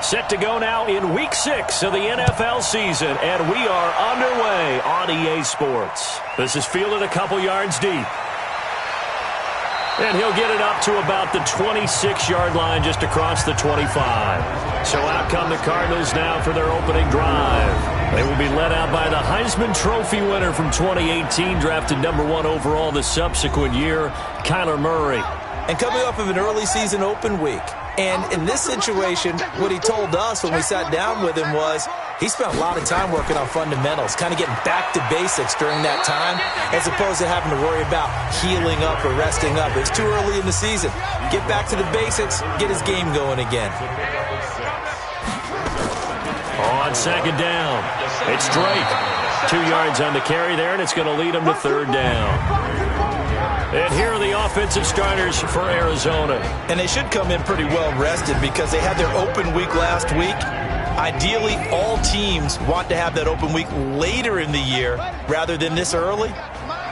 Set to go now in Week 6 of the NFL season, and we are underway on EA Sports. This is fielded a couple yards deep. And he'll get it up to about the 26-yard line just across the 25. So out come the Cardinals now for their opening drive. They will be led out by the Heisman Trophy winner from 2018, drafted #1 overall the subsequent year, Kyler Murray. And coming off of an early season open week. And in this situation, what he told us when we sat down with him was he spent a lot of time working on fundamentals, kind of getting back to basics during that time, as opposed to having to worry about healing up or resting up. It's too early in the season. Get back to the basics, get his game going again. On second down, it's Drake. 2 yards on the carry there, and it's going to lead him to third down. And here are the offensive starters for Arizona. And they should come in pretty well rested because they had their open week last week. Ideally, all teams want to have that open week later in the year rather than this early.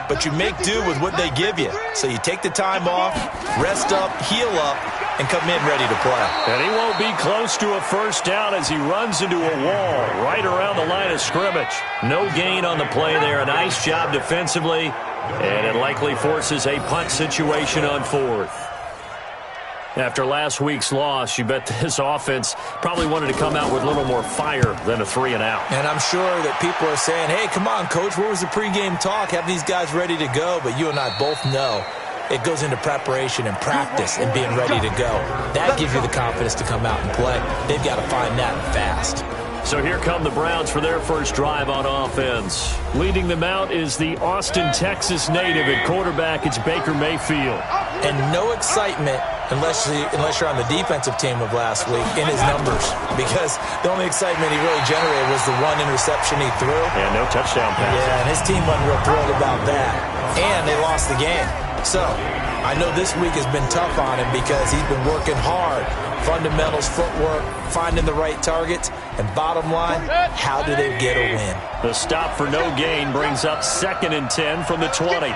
But you make do with what they give you. So you take the time off, rest up, heal up, and come in ready to play. And he won't be close to a first down as he runs into a wall right around the line of scrimmage. No gain on the play there. A nice job defensively. And it likely forces a punt situation on fourth. After last week's loss, you bet this offense probably wanted to come out with a little more fire than a 3-and-out. And I'm sure that people are saying, hey, come on, Coach, where was the pregame talk? Have these guys ready to go? But you and I both know it goes into preparation and practice and being ready to go. That gives you the confidence to come out and play. They've got to find that fast. So here come the Browns for their first drive on offense. Leading them out is the Austin, Texas native at quarterback. It's Baker Mayfield. And no excitement unless you're on the defensive team of last week in his numbers, because the only excitement he really generated was the one interception he threw. And no touchdown pass. Yeah, and his team wasn't real thrilled about that. And they lost the game. So I know this week has been tough on him because he's been working hard. Fundamentals, footwork, finding the right targets, and bottom line, how do they get a win? The stop for no gain brings up 2nd and 10 from the 20.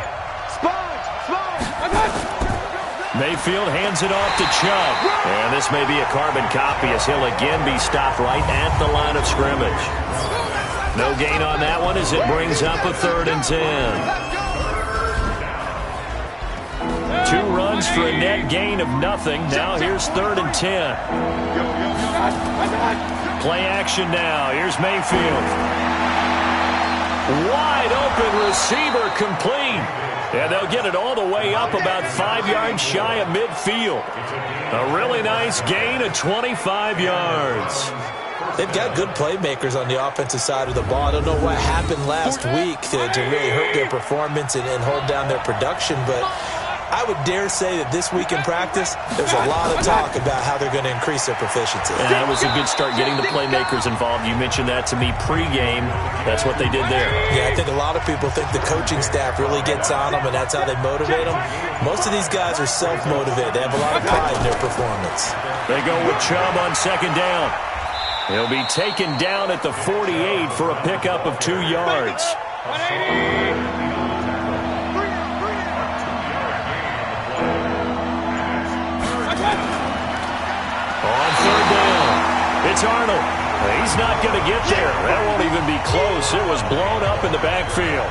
Mayfield hands it off to Chubb. And this may be a carbon copy as he'll again be stopped right at the line of scrimmage. No gain on that one as it brings up a 3rd and 10. 2 runs for a net gain of nothing. Now here's 3rd and 10. Play action now. Here's Mayfield. Wide open receiver complete. And they'll get it all the way up about 5 yards shy of midfield. A really nice gain of 25 yards. They've got good playmakers on the offensive side of the ball. I don't know what happened last week to really hurt their performance and hold down their production, but I would dare say that this week in practice, there's a lot of talk about how they're going to increase their proficiency. And that was a good start getting the playmakers involved. You mentioned that to me pregame. That's what they did there. Yeah, I think a lot of people think the coaching staff really gets on them, and that's how they motivate them. Most of these guys are self-motivated. They have a lot of pride in their performance. They go with Chubb on 2nd down. He'll be taken down at the 48 for a pickup of 2 yards. On 3rd down, it's Arnold. He's not going to get there. That won't even be close. It was blown up in the backfield.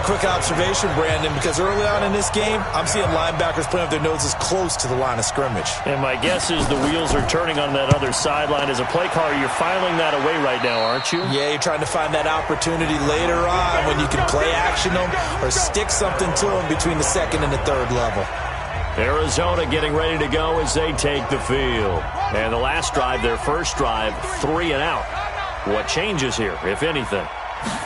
Quick observation, Brandon, because early on in this game, I'm seeing linebackers playing with their noses close to the line of scrimmage. And my guess is the wheels are turning on that other sideline. As a play caller, you're filing that away right now, aren't you? Yeah, you're trying to find that opportunity later on when you can play action them or stick something to them between the 2nd and the 3rd level. Arizona getting ready to go as they take the field. And the last drive, their first drive, 3-and-out. What changes here, if anything?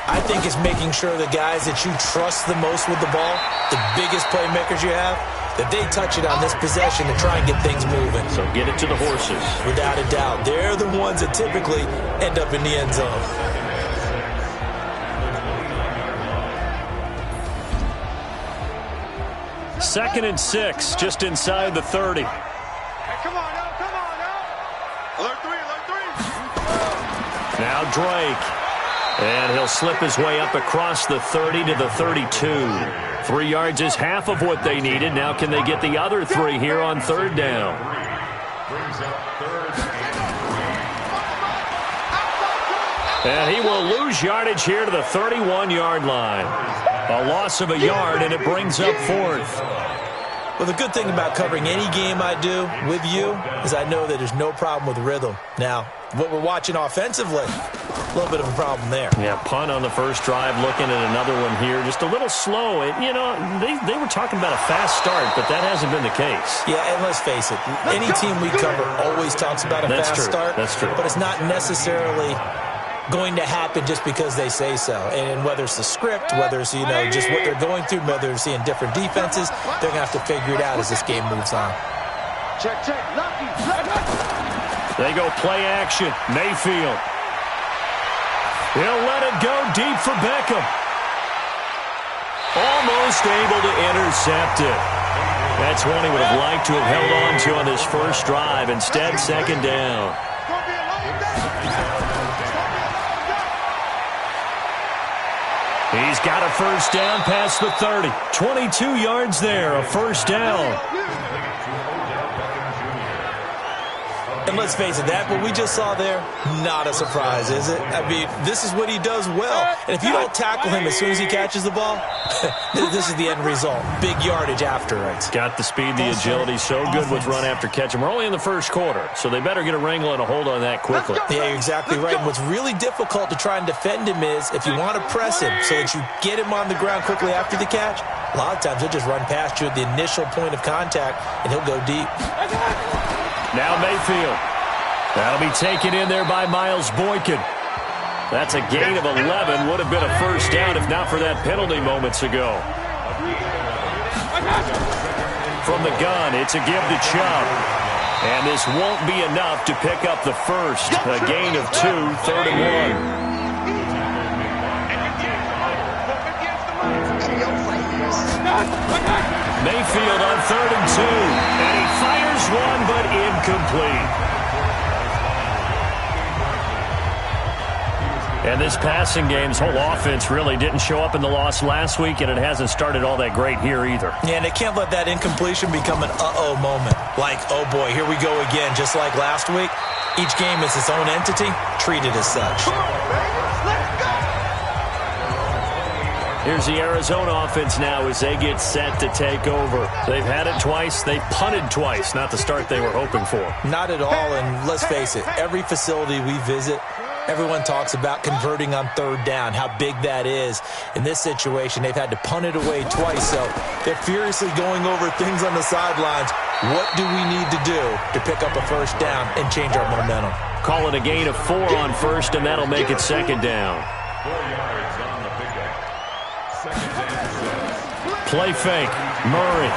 I think it's making sure the guys that you trust the most with the ball, the biggest playmakers you have, that they touch it on this possession to try and get things moving. So get it to the horses. Without a doubt. They're the ones that typically end up in the end zone. Second and 6, just inside the 30. Hey, come on now. Alert 3. Now Drake. And he'll slip his way up across the 30 to the 32. 3 yards is half of what they needed. Now can they get the other 3 here on 3rd down? And he will lose yardage here to the 31-yard line. A loss of a yard, and it brings up fourth. Well, the good thing about covering any game I do with you is I know that there's no problem with rhythm. Now, what we're watching offensively, a little bit of a problem there. Yeah, punt on the first drive, looking at another one here. Just a little slow. You know, they were talking about a fast start, but that hasn't been the case. Yeah, and let's face it, any team we cover always talks about a fast start. That's true. But it's not necessarily going to happen just because they say so. And whether it's the script, whether it's, just what they're going through, whether they're seeing different defenses, they're going to have to figure it out as this game moves on. Check. They go play action. Mayfield. He'll let it go deep for Beckham. Almost able to intercept it. That's one he would have liked to have held on to on this first drive. Instead, second down. He's got a first down past the 30. 22 yards there, a first down. And let's face it, what we just saw there, not a surprise, is it? I mean, this is what he does well. And if you don't tackle him as soon as he catches the ball, this is the end result. Big yardage afterwards. Got the speed, the agility, so good with run after catch. And we're only in the first quarter, so they better get a wrangle and a hold on that quickly. Yeah, you're exactly right. And what's really difficult to try and defend him is if you want to press him so that you get him on the ground quickly after the catch, a lot of times he'll just run past you at the initial point of contact, and he'll go deep. Now Mayfield. That'll be taken in there by Miles Boykin. That's a gain of 11. Would have been a first down if not for that penalty moments ago. From the gun, it's a give to Chubb. And this won't be enough to pick up the first. A gain of 2, 3rd and 1. Mayfield on 3rd and 2. And he fires one, but incomplete. And this passing game's whole offense really didn't show up in the loss last week, and it hasn't started all that great here either. Yeah, and they can't let that incompletion become an uh-oh moment. Like, oh boy, here we go again, just like last week. Each game is its own entity, treated as such. Here's the Arizona offense now as they get set to take over. They've had it twice. They've punted twice. Not the start they were hoping for. Not at all, and let's face it, every facility we visit, everyone talks about converting on 3rd down, how big that is. In this situation, they've had to punt it away twice, so they're furiously going over things on the sidelines. What do we need to do to pick up a first down and change our momentum? Call it a gain of 4 on first, and that'll make it second down. 4 yards on the pickup. Second down. Play fake. Murray.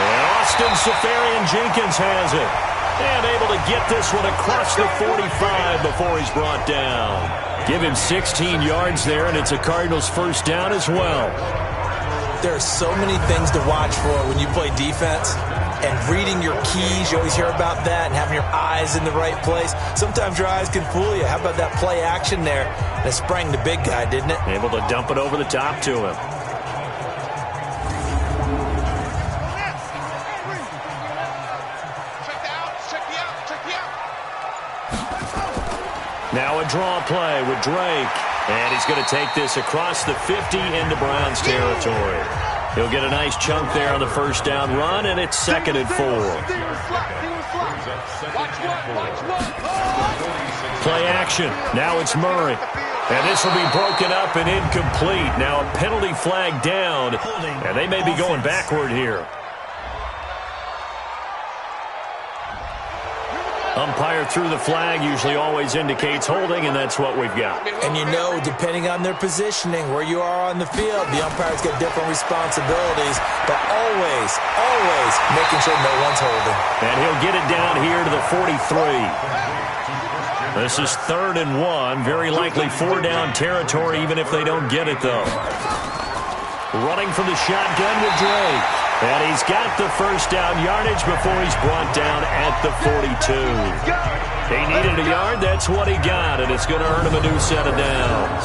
And Austin Seferian-Jenkins has it. And able to get this one across the 45 before he's brought down. Give him 16 yards there, and it's a Cardinals first down as well. There are so many things to watch for when you play defense. And reading your keys, you always hear about that, and having your eyes in the right place. Sometimes your eyes can fool you. How about that play action there? That sprang the big guy, didn't it? Able to dump it over the top to him. Now a draw play with Drake. And he's going to take this across the 50 into Browns territory. He'll get a nice chunk there on the first down run, and it's 2nd and 4. Play action. Now it's Murray. And this will be broken up and incomplete. Now a penalty flag down, and they may be going backward here. Umpire threw the flag, usually always indicates holding, and that's what we've got. And depending on their positioning, where you are on the field, the umpires get different responsibilities, but always making sure no one's holding. And he'll get it down here to the 43. This is 3rd and 1, very likely 4-down territory, even if they don't get it, though. Running from the shotgun with Drake. And he's got the first down yardage before he's brought down at the 42. He needed a yard. That's what he got, and it's going to earn him a new set of downs.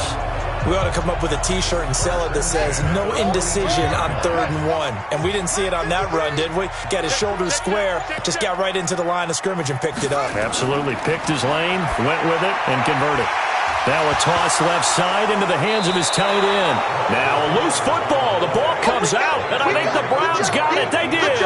We ought to come up with a T-shirt and sell it that says, no indecision on 3rd and 1. And we didn't see it on that run, did we? Got his shoulders square, just got right into the line of scrimmage and picked it up. Absolutely. Picked his lane, went with it, and converted. Now a toss left side into the hands of his tight end. Now a loose football. The ball comes out, and I think the Browns got it. They did.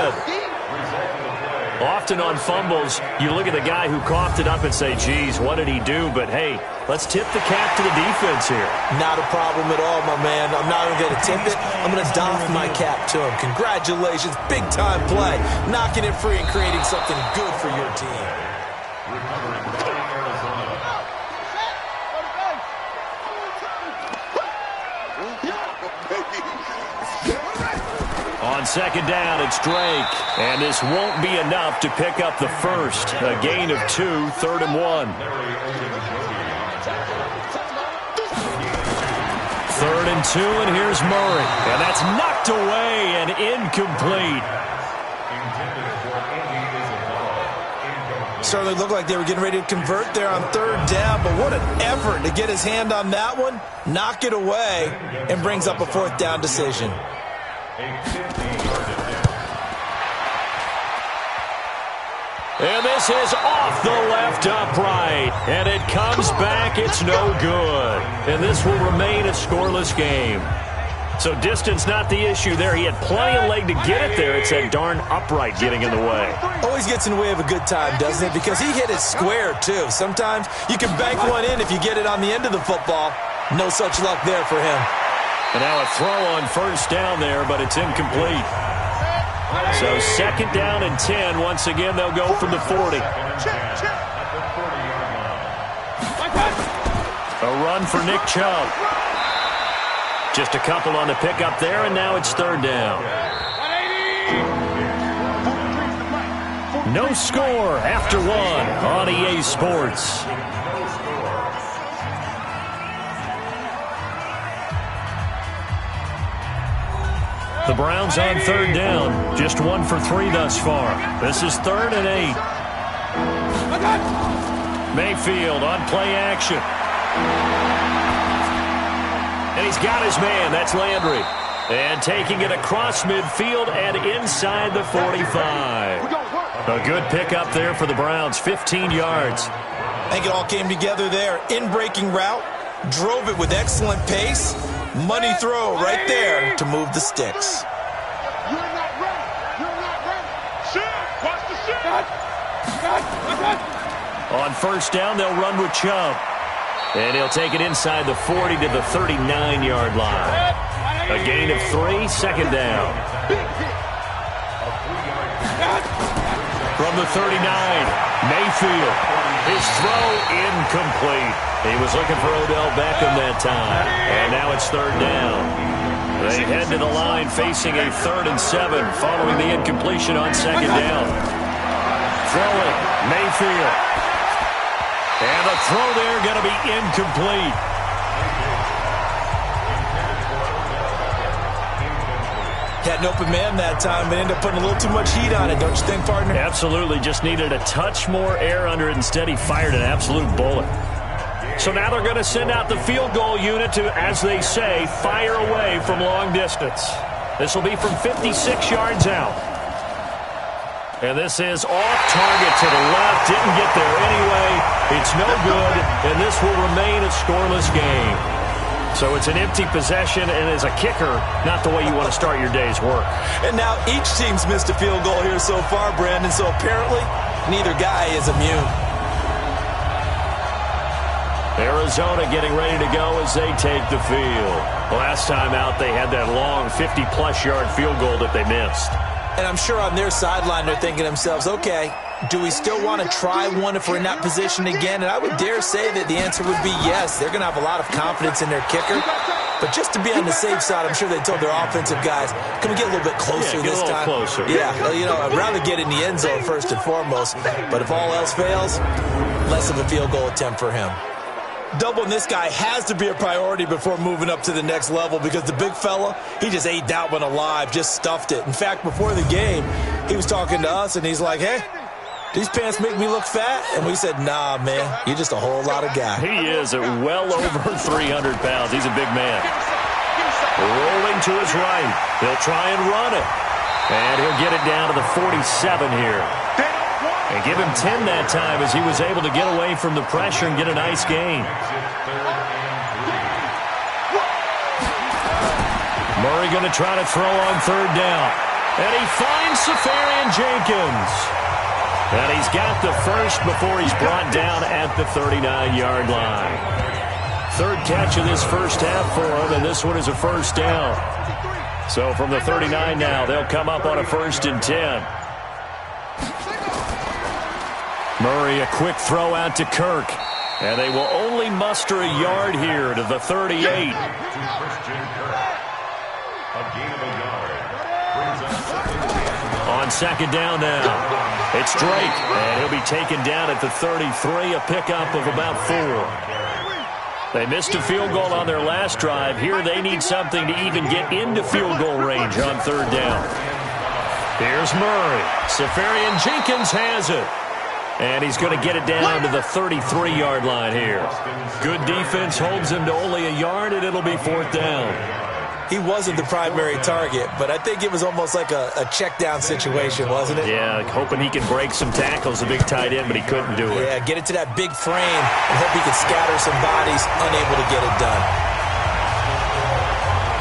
Often on fumbles, you look at the guy who coughed it up and say, geez, what did he do? But, hey, let's tip the cap to the defense here. Not a problem at all, my man. I'm not even going to tip it. I'm going to doff my cap to him. Congratulations. Big-time play. Knocking it free and creating something good for your team. On second down, it's Drake. And this won't be enough to pick up the first. A gain of 2, 3rd and 1. 3rd and 2, and here's Murray. And that's knocked away and incomplete. Certainly looked like they were getting ready to convert there on 3rd down, but what an effort to get his hand on that one, knock it away, and brings up a 4th down decision. And this is off the left upright. And it comes back. It's no good. And this will remain a scoreless game. So distance not the issue there. He had plenty of leg to get it there. It's that darn upright getting in the way. Always gets in the way of a good time, doesn't it? Because he hit it square, too. Sometimes you can bank one in if you get it on the end of the football. No such luck there for him. And now a throw on 1st down there, but it's incomplete. So 2nd down and 10. Once again, they'll go from the 40. A run for Nick Chubb. Just a couple on the pickup there, and now it's 3rd down. No score after 1 on EA Sports. The Browns on 3rd down. Just 1 for 3 thus far. This is 3rd and 8. Mayfield on play action. And he's got his man. That's Landry. And taking it across midfield and inside the 45. A good pickup there for the Browns. 15 yards. I think it all came together there. In-breaking route. Drove it with excellent pace. Money throw right there to move the sticks. You're not ready. You're not ready. Shoot. Watch the shoot. On 1st down, they'll run with Chubb. And he'll take it inside the 40 to the 39-yard line. A gain of 3, 2nd down. From the 39, Mayfield. His throw incomplete. He was looking for Odell Beckham that time. And now it's 3rd down. They head to the line facing a 3rd and 7 following the incompletion on 2nd down. Throwing, Mayfield. And the throw there going to be incomplete. Had an open man that time, but ended up putting a little too much heat on it, don't you think, partner? Absolutely. Just needed a touch more air under it. Instead, he fired an absolute bullet. So now they're going to send out the field goal unit to, as they say, fire away from long distance. This will be from 56 yards out. And this is off target to the left. Didn't get there anyway. It's no good, and this will remain a scoreless game. So it's an empty possession, and as a kicker, not the way you want to start your day's work. And now each team's missed a field goal here so far, Brandon, so apparently neither guy is immune. Arizona getting ready to go as they take the field. Last time out, they had that long 50-plus yard field goal that they missed. And I'm sure on their sideline they're thinking to themselves, okay, do we still want to try one if we're in that position again? And I would dare say that the answer would be yes. They're going to have a lot of confidence in their kicker. But just to be on the safe side, I'm sure they told their offensive guys, can we get a little bit closer this time? Closer. Yeah, well, you know, I'd rather get in the end zone first and foremost. But if all else fails, less of a field goal attempt for him. Doubling this guy has to be a priority before moving up to the next level because the big fella, he just ate that one alive, just stuffed it. In fact, before the game, he was talking to us, and he's like, hey, these pants make me look fat? And we said, nah, man, you're just a whole lot of guy. He is at well over 300 pounds. He's a big man. Rolling to his right. He'll try and run it. And he'll get it down to the 47 here. And give him 10 that time as he was able to get away from the pressure and get a nice gain. Murray going to try to throw on third down. And he finds Safarian Jenkins. And he's got the first before he's brought down at the 39-yard line. Third catch of this first half for him, and this one is a first down. So from the 39 now, they'll come up on a 1st and 10. Murray, a quick throw out to Kirk. And they will only muster a yard here to the 38. On second down now, it's Drake, and he'll be taken down at the 33, a pickup of about 4. They missed a field goal on their last drive. Here they need something to even get into field goal range on third down. Here's Murray. Safarian Jenkins has it. And he's going to get it down to the 33-yard line here. Good defense holds him to only a yard, and it'll be 4th down. He wasn't the primary target, but I think it was almost like a check-down situation, wasn't it? Yeah, hoping he can break some tackles, a big tight end, but he couldn't do it. Yeah, get it to that big frame and hope he could scatter some bodies, unable to get it done.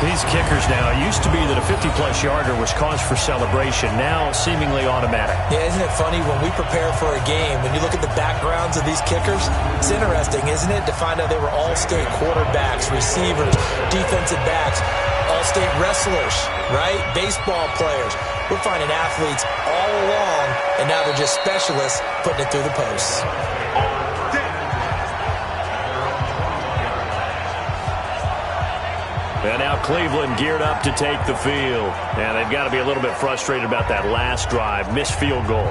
These kickers now, it used to be that a 50-plus yarder was cause for celebration, now seemingly automatic. Yeah, isn't it funny when we prepare for a game, when you look at the backgrounds of these kickers, it's interesting, isn't it, to find out they were all-state quarterbacks, receivers, defensive backs, all-state wrestlers, right? Baseball players. We're finding athletes all along, and now they're just specialists putting it through the posts. And now Cleveland geared up to take the field. And they've got to be a little bit frustrated about that last drive, missed field goal.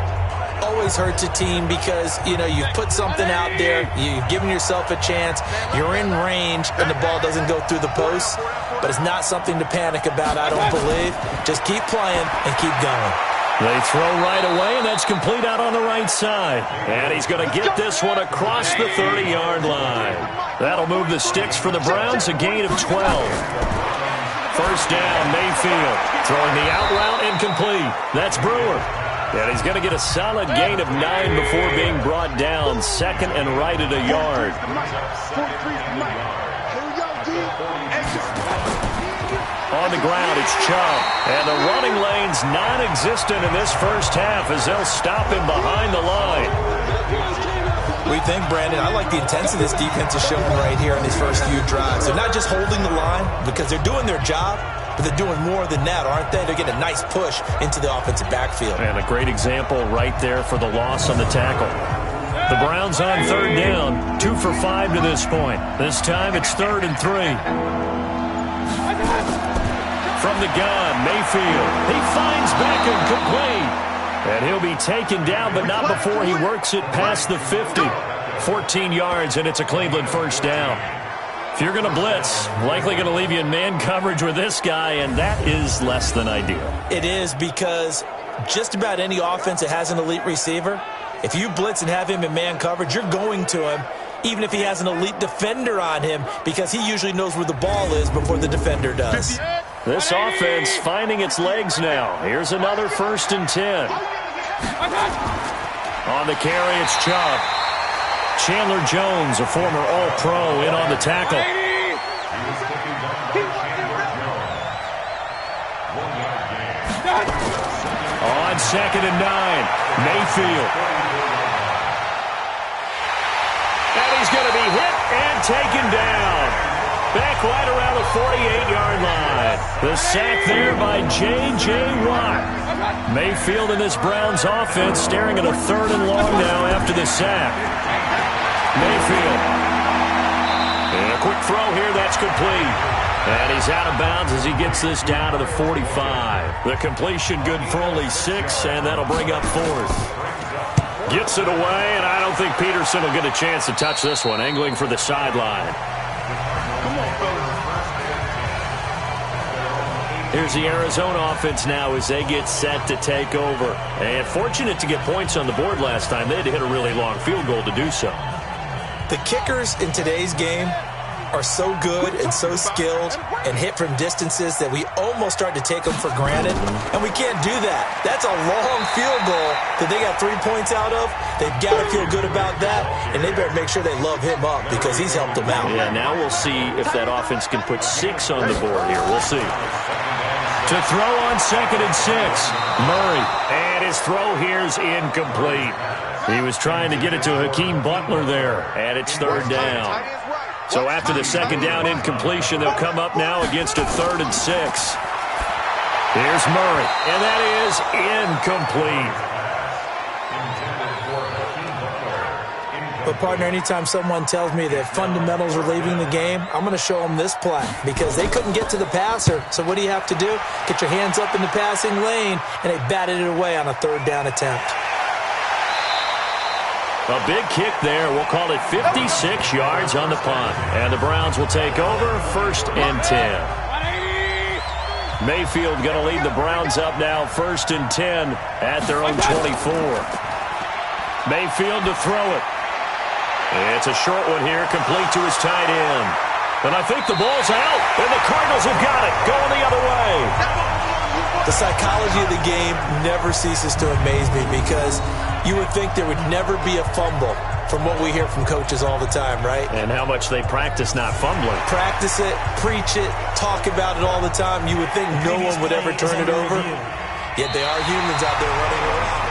Always hurts a team because, you know, you've put something out there, you've given yourself a chance, you're in range, and the ball doesn't go through the post. But it's not something to panic about, I don't believe. Just keep playing and keep going. They throw right away, and that's complete out on the right side. And he's going to get this one across the 30-yard line. That'll move the sticks for the Browns, a gain of 12. First down, Mayfield. Throwing the out route incomplete. That's Brewer. And he's going to get a solid gain of 9 before being brought down. Second and right at a yard. On the ground, it's Chubb. And the running lane's non-existent in this first half as they'll stop him behind the line. What do you think, Brandon? I like the intensity this defense is showing right here in these first few drives. They're not just holding the line because they're doing their job, but they're doing more than that, aren't they? They're getting a nice push into the offensive backfield. And a great example right there for the loss on the tackle. The Browns on third down, 2 for 5 to this point. This time it's 3rd and 3. From the gun, Mayfield. He finds Beckham complete. And he'll be taken down, but not before he works it past the 50. 14 yards, and it's a Cleveland first down. If you're going to blitz, likely going to leave you in man coverage with this guy, and that is less than ideal. It is because just about any offense that has an elite receiver, if you blitz and have him in man coverage, you're going to him, even if he has an elite defender on him, because he usually knows where the ball is before the defender does. This offense finding its legs now. Here's another 1st and 10. On the carry, it's Chubb. Chandler Jones, a former All-Pro, in on the tackle. On 2nd and 9, Mayfield. And he's going to be hit and taken down. Back right around the 48-yard line. The sack there by J.J. Watt. Mayfield in this Browns offense staring at a 3rd and long now after the sack. Mayfield. And a quick throw here, that's complete. And he's out of bounds as he gets this down to the 45. The completion good for only 6, and that'll bring up 4th. Gets it away, and I don't think Peterson will get a chance to touch this one. Angling for the sideline. Here's the Arizona offense now as they get set to take over. And fortunate to get points on the board last time. They had to hit a really long field goal to do so. The kickers in today's game are so good and so skilled and hit from distances that we almost start to take them for granted, and we can't do that. That's a long field goal that they got 3 points out of. They've got to feel good about that, and they better make sure they love him up because he's helped them out. Yeah, now we'll see if that offense can put 6 on the board here. We'll see. To throw on 2nd and 6, Murray. And his throw here is incomplete. He was trying to get it to Hakeem Butler there, and it's 3rd down. So after the 2nd down incompletion, they'll come up now against a 3rd and 6. Here's Murray, and that is incomplete. But, partner, anytime someone tells me that fundamentals are leaving the game, I'm going to show them this play because they couldn't get to the passer. So what do you have to do? Get your hands up in the passing lane, and they batted it away on a 3rd down attempt. A big kick there. We'll call it 56 yards on the punt. And the Browns will take over 1st and 10. Mayfield going to lead the Browns up now 1st and 10 at their own 24. Mayfield to throw it. It's a short one here, complete to his tight end. And I think the ball's out, and the Cardinals have got it, going the other way. The psychology of the game never ceases to amaze me because you would think there would never be a fumble from what we hear from coaches all the time, right? And how much they practice not fumbling. Practice it, preach it, talk about it all the time. You would think no one would ever turn it over, yet they are humans out there running around.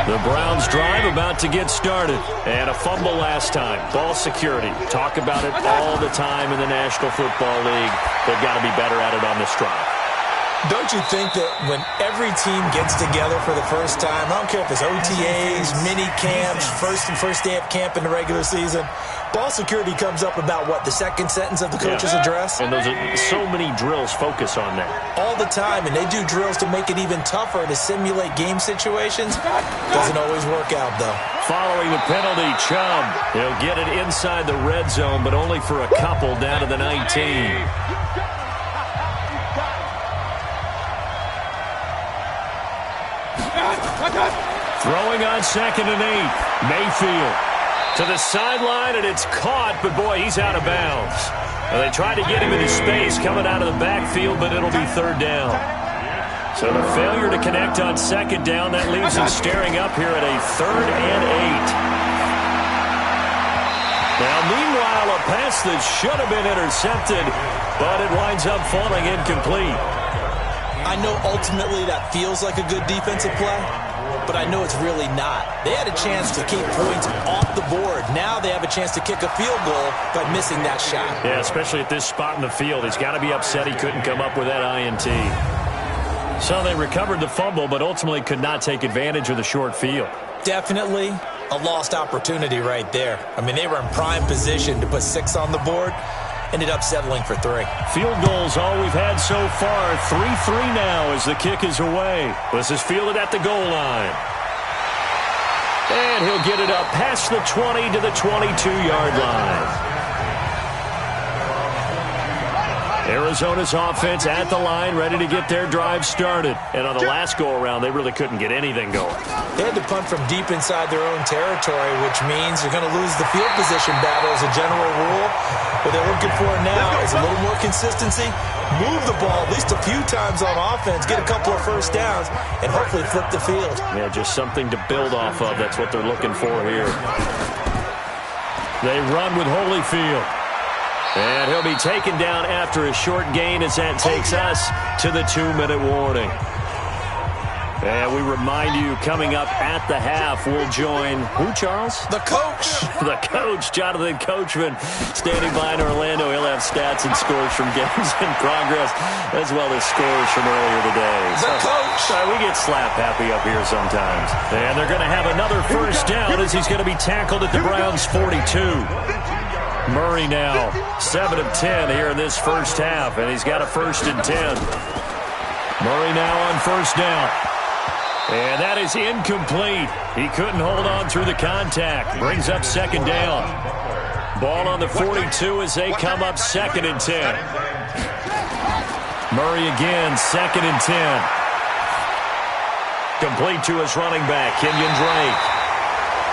The Browns drive about to get started. And a fumble last time. Ball security. Talk about it all the time in the National Football League. They've got to be better at it on this drive. Don't you think that when every team gets together for the first time, I don't care if it's OTAs, mini camps, first day of camp in the regular season, ball security comes up about, what, the second sentence of the coach's address? And those are so many drills focus on that. All the time, and they do drills to make it even tougher to simulate game situations. Doesn't always work out, though. Following the penalty, Chubb. He'll get it inside the red zone, but only for a couple down to the 19. Throwing on 2nd and 8. Mayfield to the sideline, and it's caught, but boy, he's out of bounds. Well, they tried to get him into space coming out of the backfield, but it'll be 3rd down. So the failure to connect on 2nd down, that leaves him staring up here at a 3rd and 8. Now, meanwhile, a pass that should have been intercepted, but it winds up falling incomplete. I know ultimately that feels like a good defensive play, but I know it's really not. They had a chance to keep points off the board. Now they have a chance to kick a field goal by missing that shot. Yeah, especially at this spot in the field. He's got to be upset he couldn't come up with that INT. So they recovered the fumble, but ultimately could not take advantage of the short field. Definitely a lost opportunity right there. I mean, they were in prime position to put 6 on the board. Ended up settling for 3. Field goals all we've had so far. 3-3 now as the kick is away. This is fielded at the goal line. And he'll get it up past the 20 to the 22-yard line. Arizona's offense at the line, ready to get their drive started. And on the last go-around, they really couldn't get anything going. They had to punt from deep inside their own territory, which means you're going to lose the field position battle as a general rule. What they're looking for now is a little more consistency, move the ball at least a few times on offense, get a couple of first downs, and hopefully flip the field. Yeah, just something to build off of. That's what they're looking for here. They run with Holyfield. And he'll be taken down after a short gain as that takes us to the 2-minute warning. And we remind you, coming up at the half, we'll join who, Charles? The coach. The coach, Jonathan Coachman, standing by in Orlando. He'll have stats and scores from games in progress, as well as scores from earlier today. The coach. We get slap happy up here sometimes. And they're going to have another first down as he's going to be tackled at the Browns' 42. Murray now, 7 of 10 here in this first half, and he's got a 1st and 10. Murray now on first down. And that is incomplete. He couldn't hold on through the contact. Brings up 2nd down. Ball on the 42 as they come up 2nd and 10. Murray again, 2nd and 10. Complete to his running back, Kenyon Drake.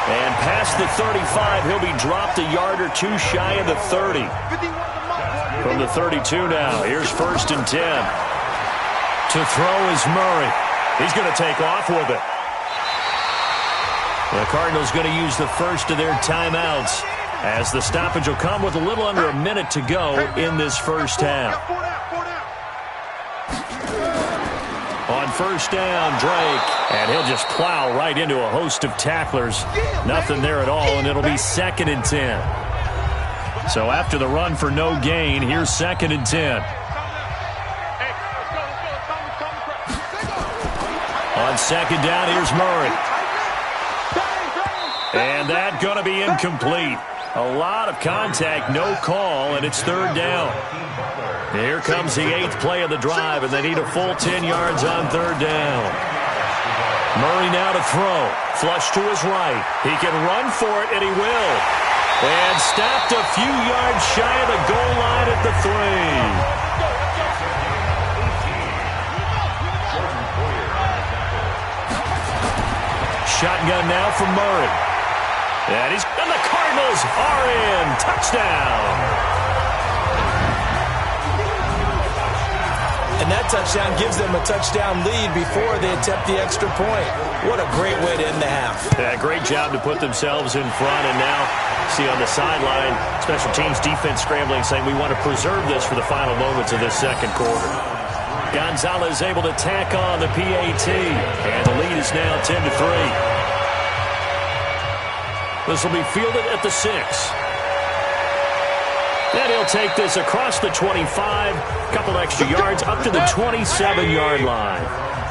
And past the 35, he'll be dropped a yard or two shy of the 30. From the 32 now, here's 1st and 10. To throw is Murray. He's going to take off with it. The Cardinals going to use the first of their timeouts as the stoppage will come with a little under a minute to go in this first half. On 1st down, Drake, and he'll just plow right into a host of tacklers. Nothing there at all, and it'll be 2nd and 10. So after the run for no gain, here's 2nd and 10. On 2nd down, here's Murray. And that going to be incomplete. A lot of contact, no call, and it's 3rd down. Here comes the 8th play of the drive, and they need a full 10 yards on 3rd down. Murray now to throw. Flush to his right. He can run for it, and he will. And stopped a few yards shy of the goal line at the 3. Shotgun now from Murray. And the Cardinals are in. Touchdown. And that touchdown gives them a touchdown lead before they attempt the extra point. What a great way to end the half. Yeah, great job to put themselves in front. And now, see on the sideline, special teams defense scrambling, saying we want to preserve this for the final moments of this second quarter. Gonzalez able to tack on the PAT. And the lead is now 10-3. This will be fielded at the 6. And he'll take this across the 25. Couple extra yards up to the 27-yard line.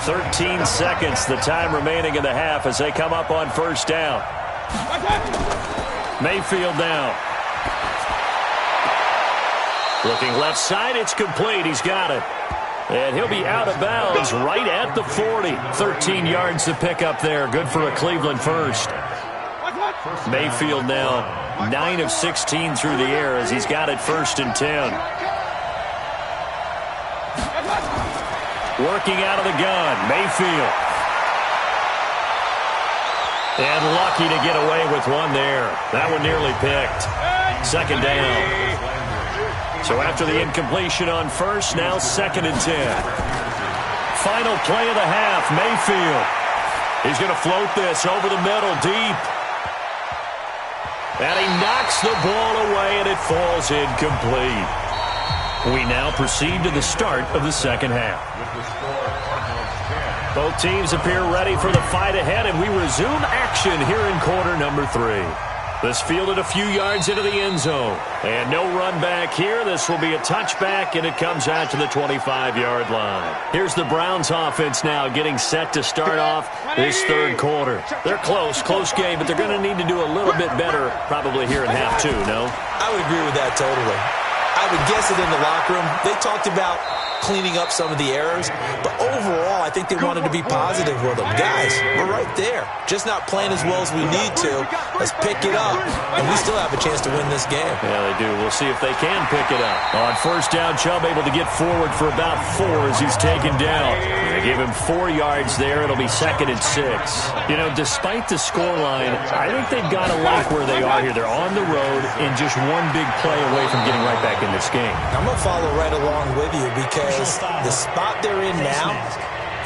13 seconds, the time remaining in the half as they come up on 1st down. Mayfield now. Looking left side, it's complete. He's got it. And he'll be out of bounds right at the 40. 13 yards to pick up there. Good for a Cleveland first. Mayfield now 9 of 16 through the air as he's got it 1st and 10. Working out of the gun, Mayfield. And lucky to get away with one there. That one nearly picked. 2nd down. So after the incompletion on 1st, now 2nd and 10. Final play of the half, Mayfield. He's going to float this over the middle, deep. And he knocks the ball away, and it falls incomplete. We now proceed to the start of the second half. Both teams appear ready for the fight ahead, and we resume action here in quarter number 3. This fielded a few yards into the end zone. And no run back here. This will be a touchback, and it comes out to the 25-yard line. Here's the Browns offense now getting set to start off this third quarter. They're close game, but they're going to need to do a little bit better probably here in half 2, no? I would agree with that totally. I would guess it in the locker room. They talked about cleaning up some of the errors, but overall, I think they wanted to be positive with them. Guys, we're right there. Just not playing as well as we need to. Let's pick it up, and we still have a chance to win this game. Yeah, they do. We'll see if they can pick it up. On 1st down, Chubb able to get forward for about 4 as he's taken down. They give him 4 yards there. It'll be 2nd and 6. You know, despite the scoreline, I think they've got to like where they are here. They're on the road and just one big play away from getting right back in this game. I'm going to follow right along with you because the spot they're in now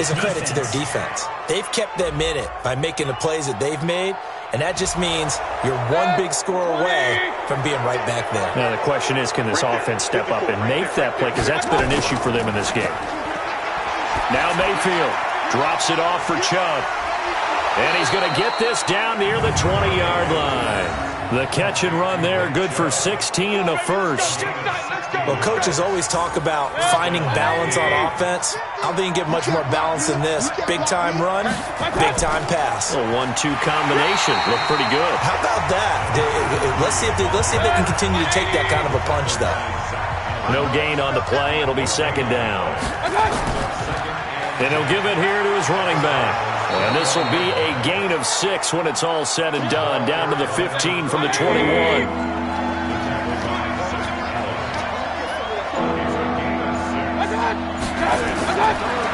is a credit to their defense. They've kept them in it by making the plays that they've made, and that just means you're one big score away from being right back there. Now the question is, can this offense step up and make that play? Because that's been an issue for them in this game. Now Mayfield drops it off for Chubb. And he's going to get this down near the 20-yard line. The catch and run there, good for 16 and a first. Well, coaches always talk about finding balance on offense. I don't think you get much more balance than this. Big-time run, big-time pass. A 1-2 combination. Looked pretty good. How about that? Let's see if they can continue to take that kind of a punch, though. No gain on the play. It'll be 2nd down. And he'll give it here to his running back. And this will be a gain of 6 when it's all said and done. Down to the 15 from the 21.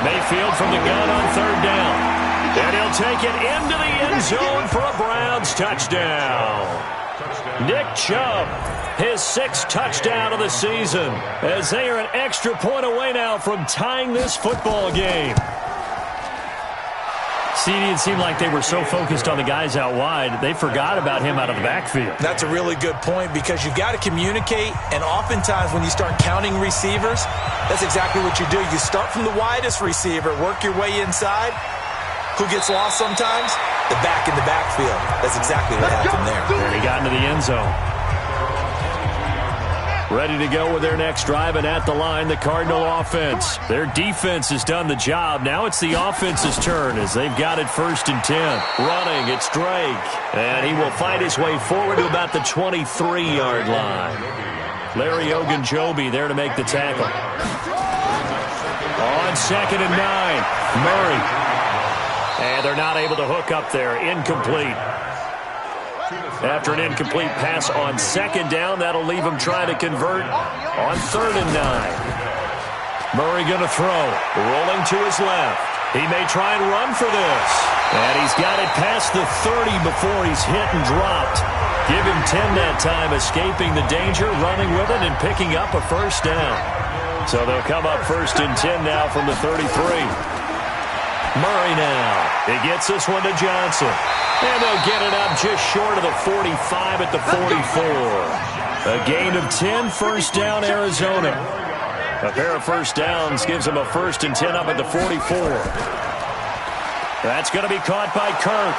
Mayfield from the gun on 3rd down. And he'll take it into the end zone for a Browns touchdown. Nick Chubb, his 6th touchdown of the season, as they are an extra point away now from tying this football game. CD, it seemed like they were so focused on the guys out wide, they forgot about him out of the backfield. That's a really good point because you've got to communicate, and oftentimes when you start counting receivers, that's exactly what you do. You start from the widest receiver, work your way inside. Who gets lost sometimes? The back in the backfield. That's exactly what happened there. And he got into the end zone. Ready to go with their next drive, and at the line, the Cardinal offense. Their defense has done the job. Now it's the offense's turn as they've got it 1st and 10. Running, it's Drake. And he will fight his way forward to about the 23-yard line. Larry Ogunjobi there to make the tackle. On 2nd and 9, Murray. And they're not able to hook up there. Incomplete. After an incomplete pass on 2nd down, that'll leave him trying to convert on 3rd and 9. Murray going to throw. Rolling to his left. He may try and run for this. And he's got it past the 30 before he's hit and dropped. Give him 10 that time, escaping the danger, running with it, and picking up a 1st down. So they'll come up 1st and 10 now from the 33. Murray now. He gets this one to Johnson. And they'll get it up just short of the 45 at the 44. A gain of 10, 1st down, Arizona. A pair of 1st downs gives them a 1st and 10 up at the 44. That's going to be caught by Kirk.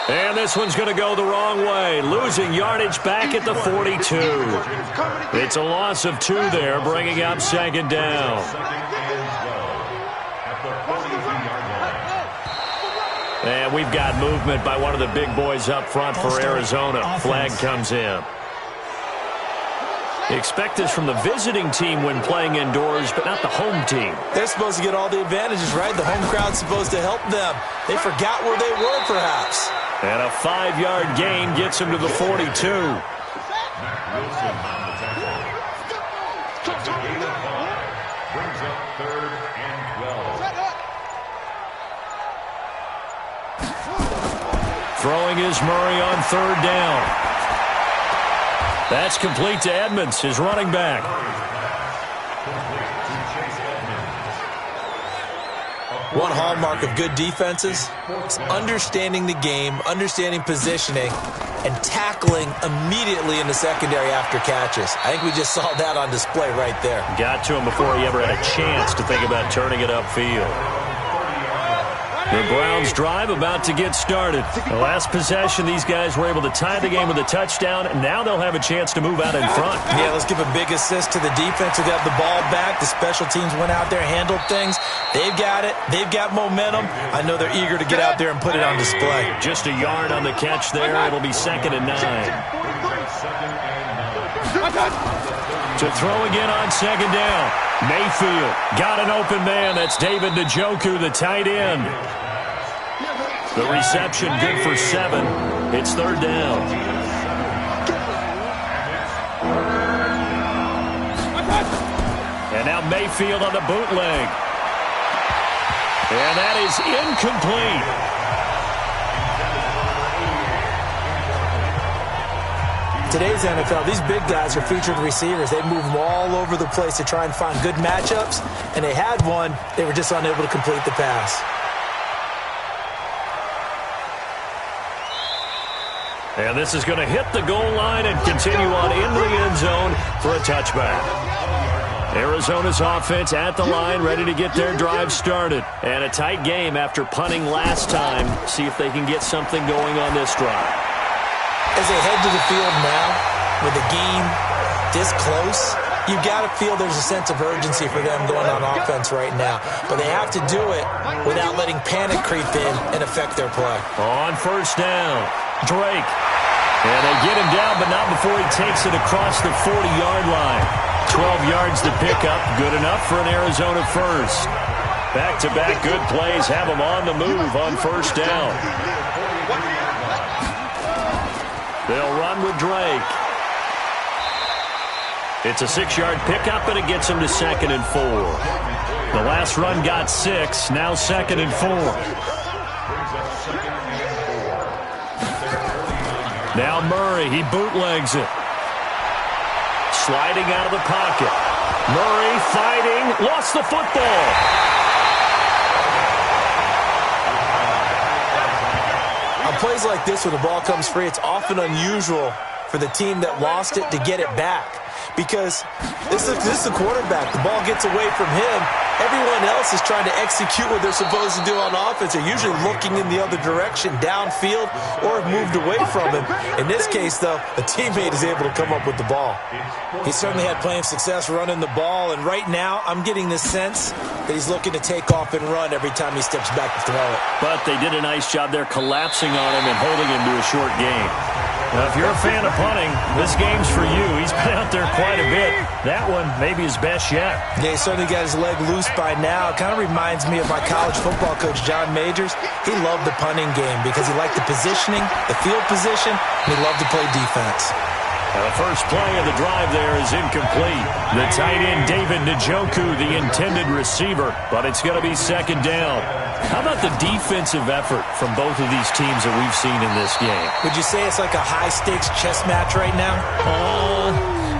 And this one's going to go the wrong way, losing yardage back at the 42. It's a loss of 2 there, bringing up 2nd down. And we've got movement by one of the big boys up front for Arizona. Flag comes in. Expect this from the visiting team when playing indoors, but not the home team. They're supposed to get all the advantages, right? The home crowd's supposed to help them. They forgot where they were, perhaps. And a 5-yard gain gets him to the 42. Brings up 3rd and 12. Throwing is Murray on 3rd down. That's complete to Edmonds, his running back. One hallmark of good defenses is understanding the game, understanding positioning, and tackling immediately in the secondary after catches. I think we just saw that on display right there. Got to him before he ever had a chance to think about turning it upfield. The Browns drive about to get started. The last possession, these guys were able to tie the game with a touchdown, and now they'll have a chance to move out in front. Yeah, let's give a big assist to the defense who got the ball back. The special teams went out there, handled things. They've got it. They've got momentum. I know they're eager to get out there and put it on display. Just a yard on the catch there. It'll be 2nd and 9. To throw again on 2nd down. Mayfield got an open man. That's David Njoku, the tight end. The reception good for 7. It's 3rd down. And now Mayfield on the bootleg. And that is incomplete. Today's NFL, these big guys are featured receivers. They move them all over the place to try and find good matchups, and they had one. They were just unable to complete the pass. And this is going to hit the goal line and continue on into the end zone for a touchback. Arizona's offense at the line, ready to get their drive started. And a tight game after punting last time. See if they can get something going on this drive. As they head to the field now, with the game this close, you got to feel there's a sense of urgency for them going on offense right now. But they have to do it without letting panic creep in and affect their play. On 1st down, Drake. And they get him down, but not before he takes it across the 40-yard line. 12 yards to pick up, good enough for an Arizona first. Back-to-back good plays have him on the move on 1st down. They'll run with Drake. It's a 6-yard pickup, and it gets him to 2nd and 4. The last run got 6, now 2nd and 4. Now Murray, he bootlegs it. Sliding out of the pocket. Murray fighting, lost the football. On plays like this, when the ball comes free, it's often unusual for the team that lost it to get it back. Because this is the quarterback. The ball gets away from him. Everyone else is trying to execute what they're supposed to do on offense. They're usually looking in the other direction, downfield, or have moved away from him. In this case, though, a teammate is able to come up with the ball. He certainly had plenty of success running the ball, and right now I'm getting the sense that he's looking to take off and run every time he steps back to throw it. But they did a nice job there collapsing on him and holding him to a short gain. Now, if you're a fan of punting, this game's for you. He's been out there quite a bit. That one maybe his best yet. Yeah, he certainly got his leg loose by now. It kind of reminds me of my college football coach, John Majors. He loved the punting game because he liked the positioning, the field position, and he loved to play defense. Now the first play of the drive there is incomplete. The tight end, David Njoku, the intended receiver, but it's going to be second down. How about the defensive effort from both of these teams that we've seen in this game? Would you say it's like a high-stakes chess match right now?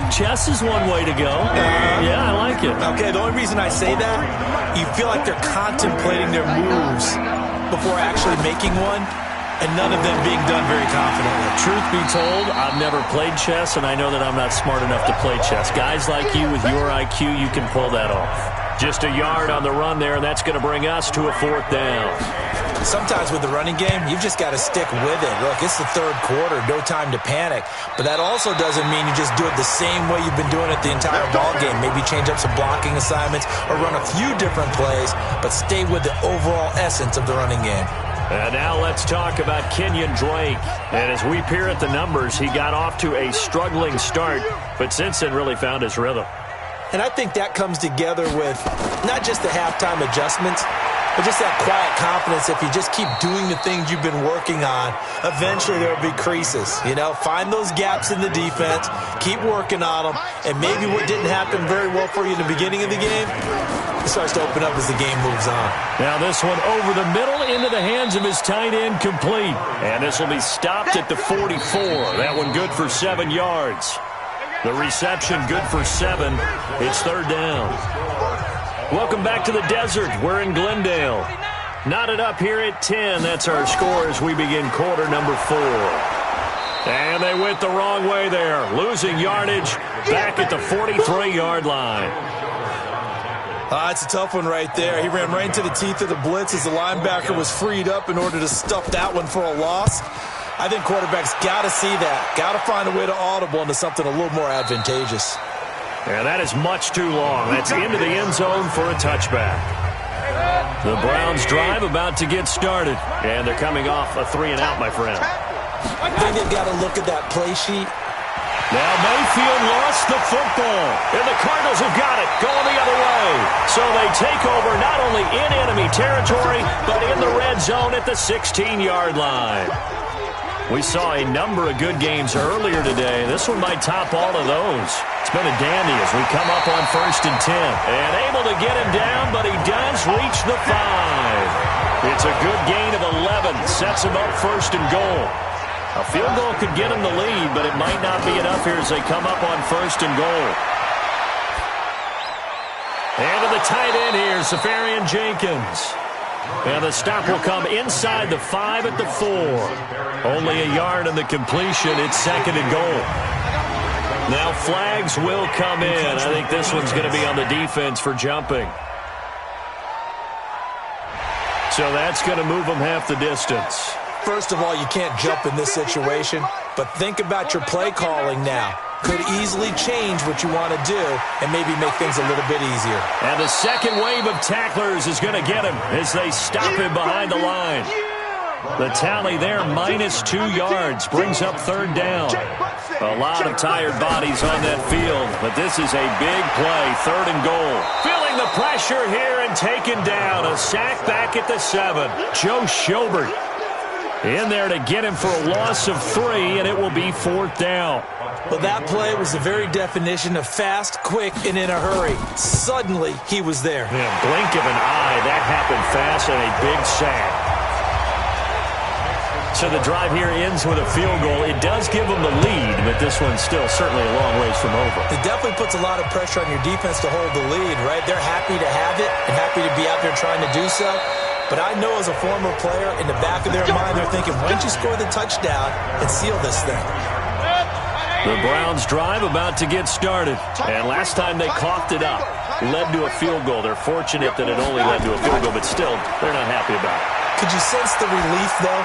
Chess is one way to go. Yeah, I like it. Okay, the only reason I say that, you feel like they're contemplating their moves before actually making one, and none of them being done very confidently. Truth be told, I've never played chess, and I know that I'm not smart enough to play chess. Guys like you with your IQ, you can pull that off. Just a yard on the run there, and that's going to bring us to a fourth down. Sometimes with the running game, you've just got to stick with it. Look, it's the third quarter, no time to panic. But that also doesn't mean you just do it the same way you've been doing it the entire ball game. Maybe change up some blocking assignments or run a few different plays, but stay with the overall essence of the running game. And now let's talk about Kenyon Drake. And as we peer at the numbers, he got off to a struggling start, but since then really found his rhythm. And I think that comes together with not just the halftime adjustments, but just that quiet confidence. If you just keep doing the things you've been working on, eventually there will be creases. You know, find those gaps in the defense, keep working on them, and maybe what didn't happen very well for you in the beginning of the game, it starts to open up as the game moves on. Now this one over the middle into the hands of his tight end, complete. And this will be stopped at the 44. That one good for 7 yards. The reception good for 7. It's third down. Welcome back to the desert. We're in Glendale. Knotted up here at 10. That's our score as we begin quarter number 4. And they went the wrong way there. Losing yardage back at the 43-yard line. It's a tough one right there. He ran right into the teeth of the blitz as the linebacker was freed up in order to stuff that one for a loss. I think quarterbacks got to see that. Got to find a way to audible into something a little more advantageous. And that is much too long. That's into the end zone for a touchback. The Browns drive about to get started. And they're coming off a 3-and-out, my friend. I think they've got to look at that play sheet. Now Mayfield lost the football. And the Cardinals have got it, going the other way. So they take over not only in enemy territory, but in the red zone at the 16-yard line. We saw a number of good games earlier today. This one might top all of those. It's been a dandy as we come up on 1st and 10. And able to get him down, but he does reach the 5. It's a good gain of 11. Sets him up 1st and goal. A field goal could get him the lead, but it might not be enough here as they come up on 1st and goal. And to the tight end here, Safarian Jenkins. And the stop will come inside the 5 at the 4. Only a yard in the completion. It's 2nd and goal. Now flags will come in. I think this one's going to be on the defense for jumping. So that's going to move them half the distance. First of all, you can't jump in this situation, but think about your play calling now. Could easily change what you want to do and maybe make things a little bit easier. And the second wave of tacklers is going to get him as they stop him behind the line. The tally there, -2 yards, brings up 3rd down. A lot of tired bodies on that field, but this is a big play, 3rd and goal. Feeling the pressure here and taken down. A sack back at the 7. Joe Schobert in there to get him for a loss of 3, and it will be 4th down. Well, that play was the very definition of fast, quick, and in a hurry. Suddenly, he was there. Yeah, blink of an eye, that happened fast and a big sack. So the drive here ends with a field goal. It does give them the lead, but this one's still certainly a long ways from over. It definitely puts a lot of pressure on your defense to hold the lead, right? They're happy to have it and happy to be out there trying to do so. But I know as a former player, in the back of their mind, they're thinking, why don't you score the touchdown and seal this thing? The Browns drive about to get started. And last time they coughed it up, led to a field goal. They're fortunate that it only led to a field goal, but still, they're not happy about it. Could you sense the relief, though,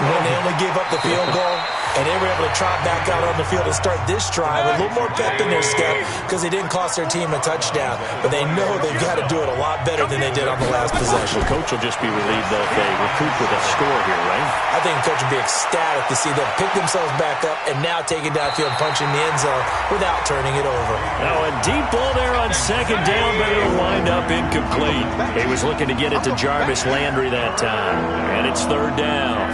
when they only gave up the field goal? And they were able to trot back out on the field and start this drive. A little more pep in their step because they didn't cost their team a touchdown. But they know they've got to do it a lot better than they did on the last possession. The coach will just be relieved, though, if they recoup with a score here, right? I think the coach will be ecstatic to see them pick themselves back up and now take it downfield, punching the end zone without turning it over. Now a deep ball there on second down, but it'll wind up incomplete. He was looking to get it to Jarvis Landry that time. And it's third down.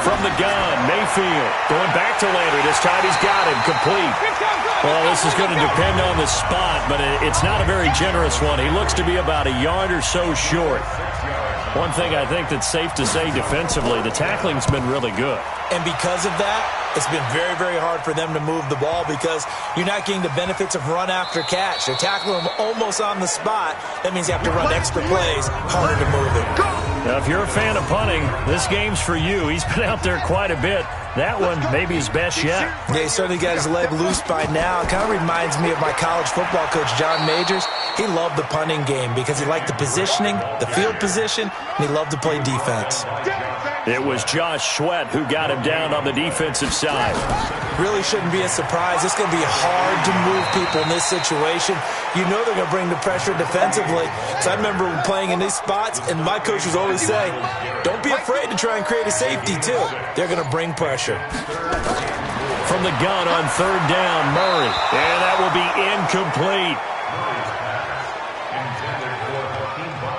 From the gun, Mayfield going back to Landry. This time he's got him complete. Well, this is going to depend on the spot, but it's not a very generous one. He looks to be about a yard or so short. One thing I think that's safe to say defensively, the tackling's been really good. And because of that, it's been very, very hard for them to move the ball because you're not getting the benefits of run after catch. They're tackling them almost on the spot. That means you have to run extra plays, harder to move it. Now, if you're a fan of punting, this game's for you. He's been out there quite a bit. That one maybe his best yet. Yeah, he certainly got his leg loose by now. It kind of reminds me of my college football coach, John Majors. He loved the punting game because he liked the positioning, the field position, and he loved to play defense. It was Josh Sweat who got him down on the defensive side. Really shouldn't be a surprise. It's going to be hard to move people in this situation. You know they're going to bring the pressure defensively. So I remember playing in these spots, and my coach was always saying, don't be afraid to try and create a safety, too. They're going to bring pressure. From the gun on third down, Murray. And that will be incomplete.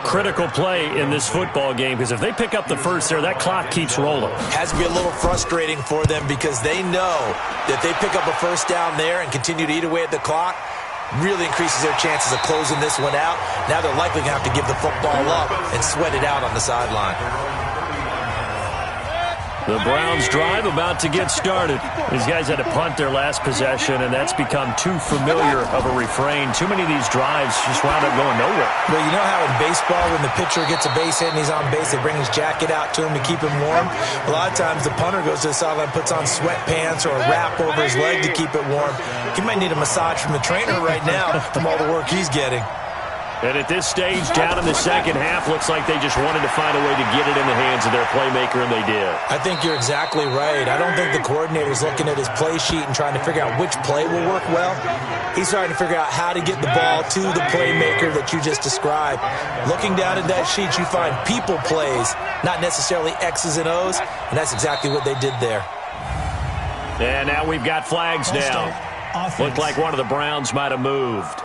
Critical play in this football game because if they pick up the first there, that clock keeps rolling. Has to be a little frustrating for them because they know that they pick up a first down there and continue to eat away at the clock, really increases their chances of closing this one out. Now they're likely going to have to give the football up and sweat it out on the sideline. The Browns drive about to get started. These guys had to punt their last possession, and that's become too familiar of a refrain. Too many of these drives just wound up going nowhere. Well, you know how in baseball when the pitcher gets a base hit and he's on base, they bring his jacket out to him to keep him warm? A lot of times the punter goes to the sideline, puts on sweatpants or a wrap over his leg to keep it warm. He might need a massage from the trainer right now from all the work he's getting. And at this stage, down in the second half, looks like they just wanted to find a way to get it in the hands of their playmaker, and they did. I think you're exactly right. I don't think the coordinator's looking at his play sheet and trying to figure out which play will work well. He's trying to figure out how to get the ball to the playmaker that you just described. Looking down at that sheet, you find people plays, not necessarily X's and O's, and that's exactly what they did there. And now we've got flags down. Looked like one of the Browns might have moved.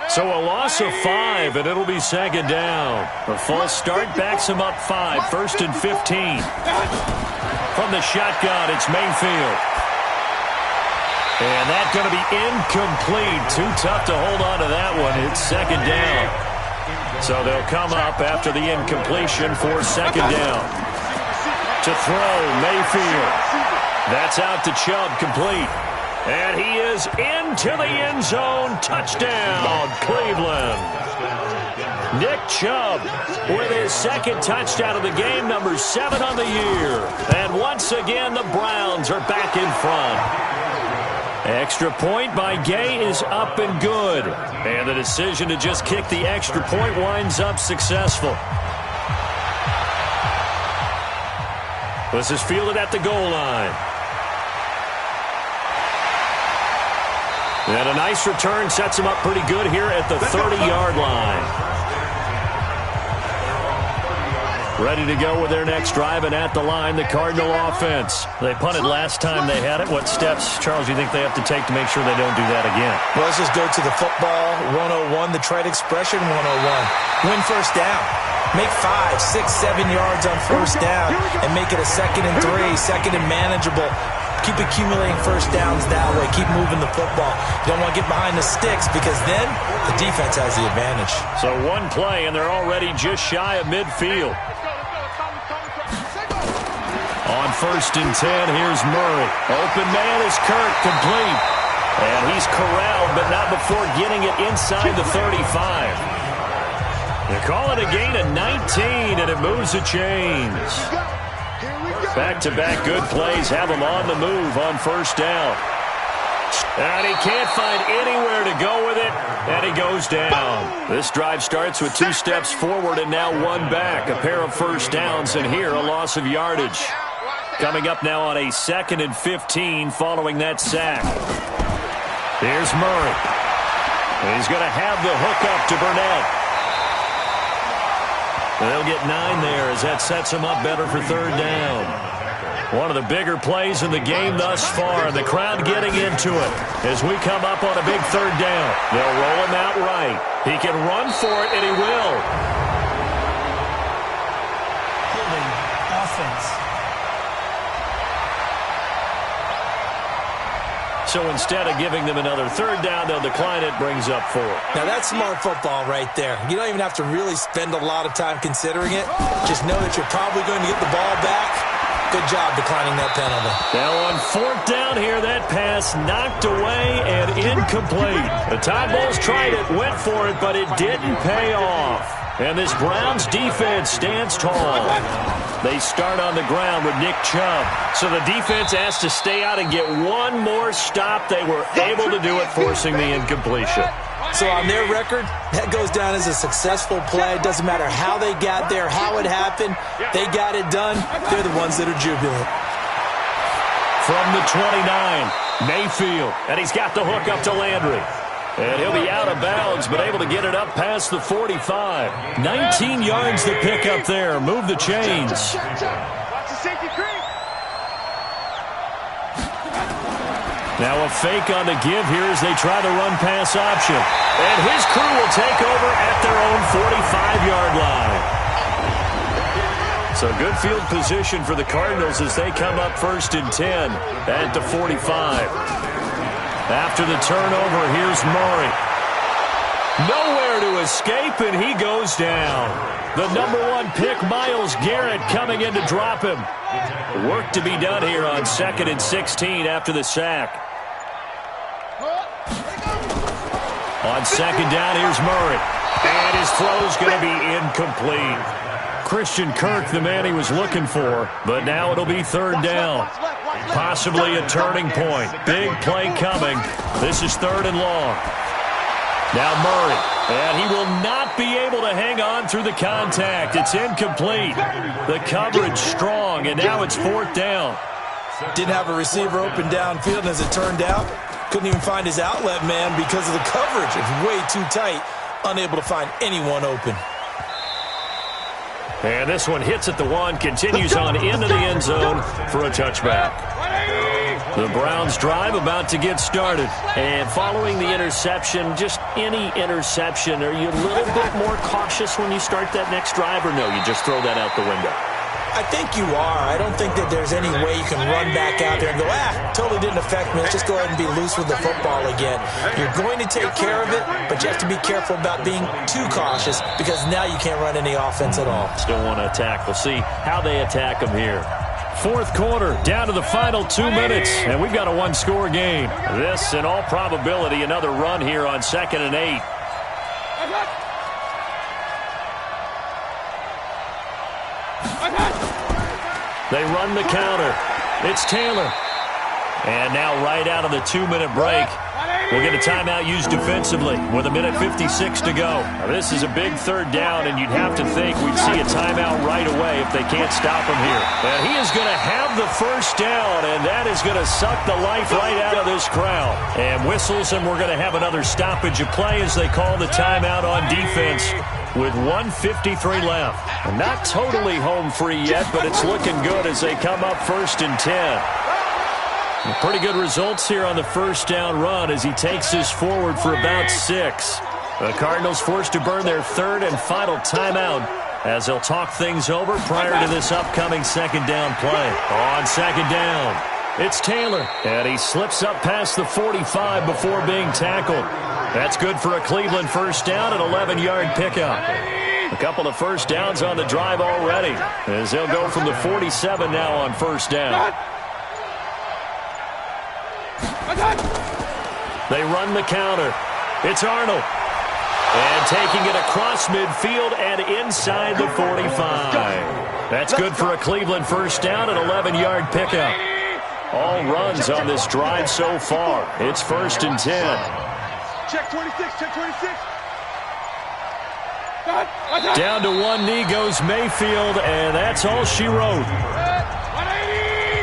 So a loss of 5, and it'll be second down. A false start backs him up 5, first and 15. From the shotgun, it's Mayfield. And that's going to be incomplete. Too tough to hold on to that one. It's second down. So they'll come up after the incompletion for second down. To throw, Mayfield. That's out to Chubb, complete. And he is into the end zone. Touchdown, Cleveland. Nick Chubb with his second touchdown of the game, number 7 on the year. And once again, the Browns are back in front. Extra point by Gay is up and good. And the decision to just kick the extra point winds up successful. This is fielded at the goal line. And a nice return sets him up pretty good here at the 30-yard line. Ready to go with their next drive, and at the line, the Cardinal offense. They punted last time they had it. What steps, Charles, do you think they have to take to make sure they don't do that again? Well, let's just go to the football 101, the trade expression 101. Win first down. Make 5, 6, 7 yards on first down and make it a 2nd and 3, second and manageable. Keep accumulating first downs that way. Keep moving the football. You don't want to get behind the sticks because then the defense has the advantage. So one play, and they're already just shy of midfield. first and 10. Here's Murray. Open man is Kirk, complete. And he's corralled, but not before getting it inside the 35. They call it a gain of 19, and it moves the chains. Back-to-back good plays have him on the move on first down. And he can't find anywhere to go with it, and he goes down. This drive starts with 2 steps forward and now 1 back. A pair of first downs, and here a loss of yardage. Coming up now on a 2nd and 15 following that sack. Here's Murray. He's going to have the hookup to Burnett. They'll get 9 there as that sets him up better for third down. One of the bigger plays in the game thus far, and the crowd getting into it as we come up on a big third down. They'll roll him out right. He can run for it, and he will. Holding offense. So instead of giving them another third down, they'll decline it, brings up 4. Now, that's smart football right there. You don't even have to really spend a lot of time considering it. Just know that you're probably going to get the ball back. Good job declining that penalty. Now on 4th down here, that pass knocked away and incomplete. The Tide Bulls tried it, went for it, but it didn't pay off. And this Browns defense stands tall. They start on the ground with Nick Chubb. So the defense has to stay out and get one more stop. They were able to do it, forcing the incompletion. So on their record, that goes down as a successful play. It doesn't matter how they got there, how it happened. They got it done. They're the ones that are jubilant. From the 29, Mayfield. And he's got the hook up to Landry. And he'll be out of bounds, but able to get it up past the 45. 19 yards to pick up there. Move the chains. Now a fake on the give here as they try the run-pass option. And his crew will take over at their own 45-yard line. So good field position for the Cardinals as they come up 1st and 10 at the 45. After the turnover, here's Murray. Nowhere to escape, and he goes down. The number 1 pick, Myles Garrett, coming in to drop him. Work to be done here on 2nd and 16 after the sack. On 2nd down, here's Murray. And his throw's going to be incomplete. Christian Kirk, the man he was looking for, but now it'll be 3rd down. Possibly a turning point. Big play coming. This is 3rd and long. Now Murray, and he will not be able to hang on through the contact. It's incomplete. The coverage strong, and now it's 4th down. Didn't have a receiver open downfield, and as it turned out, couldn't even find his outlet man because of the coverage. It's way too tight, unable to find anyone open. And this one hits at the 1, continues on into the end zone for a touchback. The Browns drive about to get started. And following the interception, just any interception, are you a little bit more cautious when you start that next drive, or no, you just throw that out the window? I think you are. I don't think that there's any way you can run back out there and go, totally didn't affect me. Let's just go ahead and be loose with the football again. You're going to take care of it, but you have to be careful about being too cautious because now you can't run any offense at all. Still want to attack. We'll see how they attack them here. 4th quarter, down to the final 2 minutes, and we've got a 1-score game. This, in all probability, another run here on 2nd and 8. They run the counter. It's Taylor. And now right out of the 2-minute break, we'll get a timeout used defensively with 1:56 to go. Now, this is a big 3rd down, and you'd have to think we'd see a timeout right away if they can't stop him here. And he is going to have the 1st down, and that is going to suck the life right out of this crowd. And whistles, and we're going to have another stoppage of play as they call the timeout on defense with 1:53 left. And not totally home free yet, but it's looking good as they come up 1st and 10. Pretty good results here on the 1st down run as he takes this forward for about 6. The Cardinals forced to burn their 3rd and final timeout as they'll talk things over prior to this upcoming 2nd down play. On 2nd down, it's Taylor, and he slips up past the 45 before being tackled. That's good for a Cleveland 1st down, an 11-yard pickup. A couple of first downs on the drive already, as they'll go from the 47 now on first down. They run the counter. It's Arnold. And taking it across midfield and inside the 45. That's good for a Cleveland first down, an 11-yard pickup. All runs on this drive so far. It's 1st and 10. Check 26, check 26. Down to one knee goes Mayfield, and that's all she wrote. 180.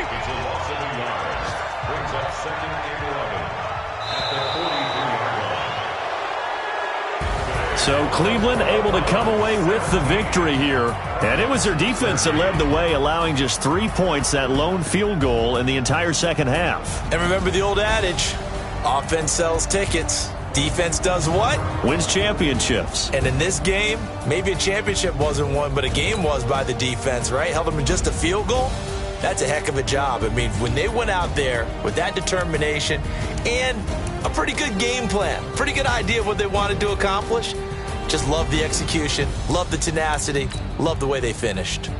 It's a loss of 2 yards. Brings up 2nd and 11 at the 43-yard line. So Cleveland able to come away with the victory here. And it was their defense that led the way, allowing just 3 points, that lone field goal in the entire second half. And remember the old adage, offense sells tickets. Defense does what? Wins championships. And in this game, maybe a championship wasn't won, but a game was by the defense, right? Held them in just a field goal. That's a heck of a job. I mean, when they went out there with that determination and a pretty good game plan, pretty good idea of what they wanted to accomplish, just love the execution, love the tenacity, love the way they finished.